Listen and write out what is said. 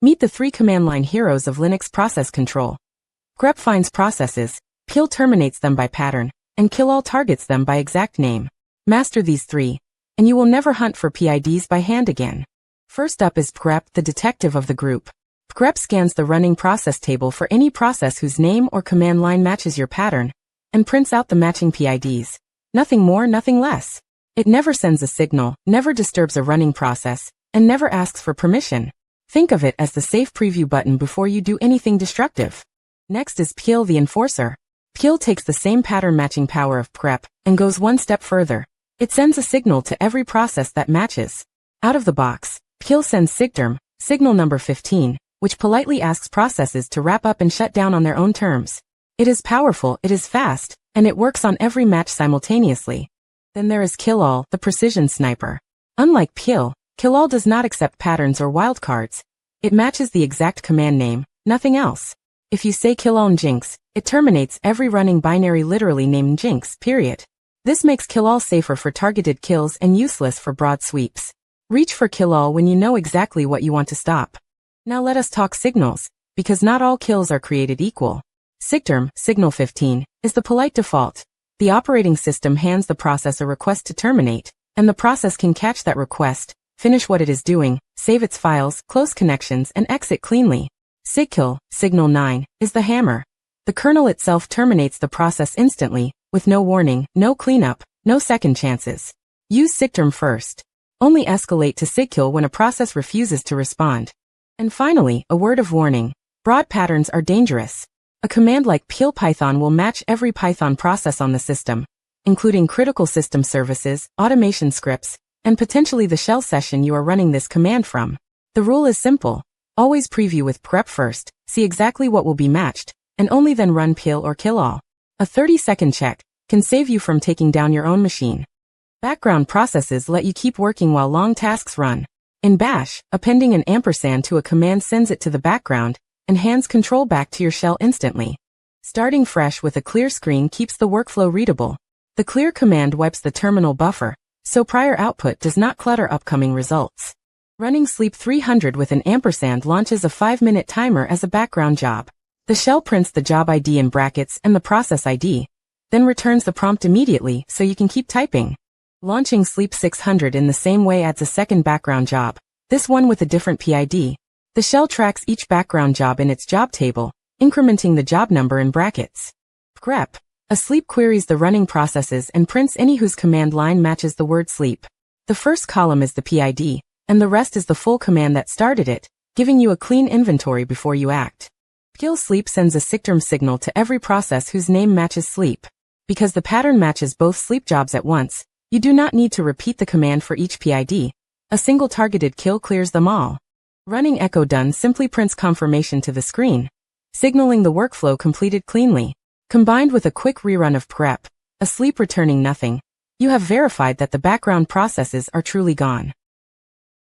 Meet the 3 command line heroes of Linux process control. Grep finds processes, kill terminates them by pattern, and killall targets them by exact name. Master these 3, and you will never hunt for PIDs by hand again. First up is pgrep, the detective of the group. Pgrep scans the running process table for any process whose name or command line matches your pattern, and prints out the matching PIDs. Nothing more, nothing less. It never sends a signal, never disturbs a running process, and never asks for permission. Think of it as the safe preview button before you do anything destructive. Next is pkill, the enforcer. Pkill takes the same pattern matching power of pgrep and goes one step further. It sends a signal to every process that matches. Out of the box, pkill sends SIGTERM, signal number 15, which politely asks processes to wrap up and shut down on their own terms. It is powerful, it is fast, and it works on every match simultaneously. Then there is killall, the precision sniper. Unlike pkill, killall does not accept patterns or wildcards. It matches the exact command name, nothing else. If you say killall jinx, it terminates every running binary literally named jinx, period. This makes killall safer for targeted kills and useless for broad sweeps. Reach for killall when you know exactly what you want to stop. Now let us talk signals, because not all kills are created equal. SIGTERM, signal 15, is the polite default. The operating system hands the process a request to terminate, and the process can catch that request, finish what it is doing, save its files, close connections, and exit cleanly. SIGKILL, signal 9, is the hammer. The kernel itself terminates the process instantly, with no warning, no cleanup, no second chances. Use SIGTERM first. Only escalate to SIGKILL when a process refuses to respond. And finally, a word of warning. Broad patterns are dangerous. A command like pkill Python will match every Python process on the system, including critical system services, automation scripts, and potentially the shell session you are running this command from. The rule is simple. Always preview with pgrep first, see exactly what will be matched, and only then run pkill or killall. A 30-second check can save you from taking down your own machine. Background processes let you keep working while long tasks run. In bash, appending an ampersand to a command sends it to the background and hands control back to your shell instantly. Starting fresh with a clear screen keeps the workflow readable. The clear command wipes the terminal buffer, so prior output does not clutter upcoming results. Running sleep 300 with an ampersand launches a 5-minute timer as a background job. The shell prints the job ID in brackets and the process ID, then returns the prompt immediately so you can keep typing. Launching sleep 600 in the same way adds a second background job, this one with a different PID. The shell tracks each background job in its job table, incrementing the job number in brackets. pgrep. A sleep queries the running processes and prints any whose command line matches the word sleep. The first column is the PID, and the rest is the full command that started it, giving you a clean inventory before you act. Pkill sleep sends a SIGTERM signal to every process whose name matches sleep. Because the pattern matches both sleep jobs at once, you do not need to repeat the command for each PID. A single targeted kill clears them all. Running echo done simply prints confirmation to the screen, signaling the workflow completed cleanly. Combined with a quick rerun of pgrep, a sleep returning nothing, you have verified that the background processes are truly gone.